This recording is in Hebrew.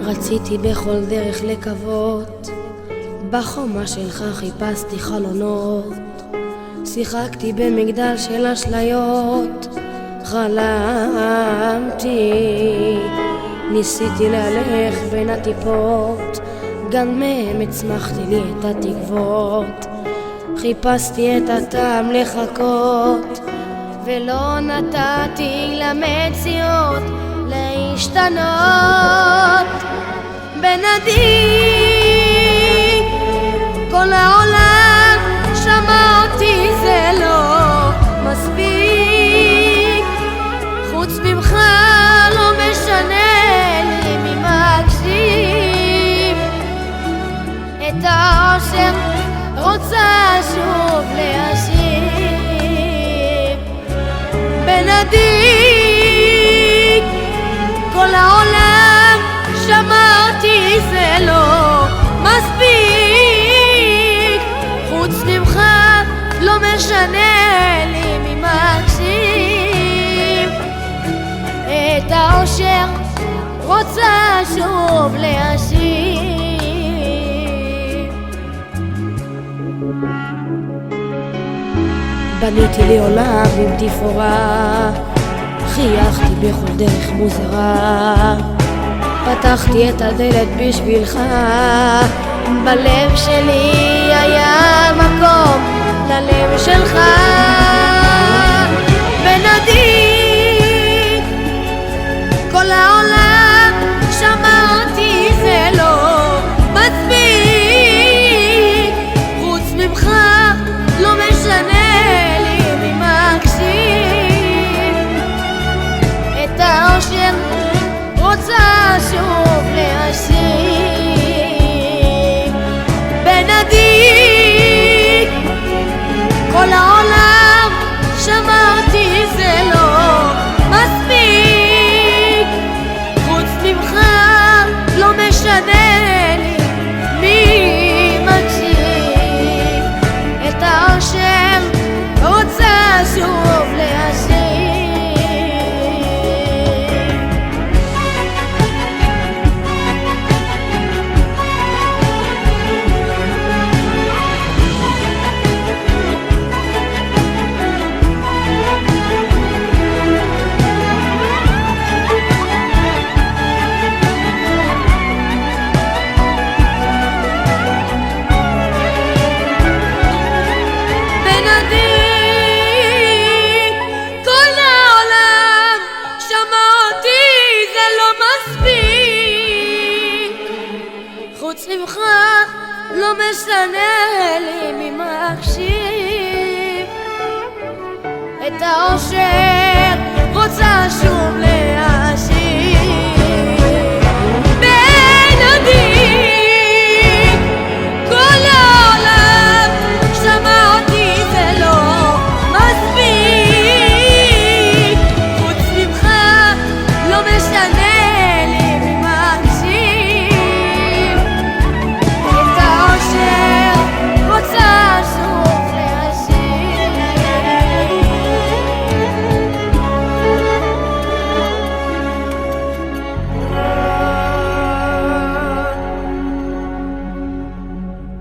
רציתי בכל דרך לקוות, בחומה שלך חיפשתי חלונות, שיחקתי במגדל של אשליות, חלמתי, ניסיתי להלך בין הטיפות, גם מהם הצמחתי לי את התקוות, חיפשתי את הטעם לחכות, ולא נתתי למציאות להשתנות. בנדיק כל העולם שמע אותי, זה לא מספיק, חוץ ממך לא משנה לי מי מקשיב. את האושר רוצה שוב להשיב. בנדיק כל העולם שמע אותי, זה לא מספיק, חוץ ממך לא משנה לי מי מקשיב. את האושר רוצה שוב להשיב. בניתי לי עולם עם תפאורה, חייכתי בכל דרך מוזרה, פתחתי את הדלת בשבילך, בלב שלי היה מקום ללב שלך. בנדיק כל העולם שמע אותי, זה לא מספיק, חוץ ממך לא משנה לי מי מקשיב. את האושר רוצה שוב להשיב. בנדיק כל העולם שמע אותי, זה לא מספיק, חוץ ממך לא משנה לי מי מקשיב. את האושר רוצה שוב להשיב. חוץ ממך לא משנה לי מי מקשיב. את האושר רוצה שוב להשיב.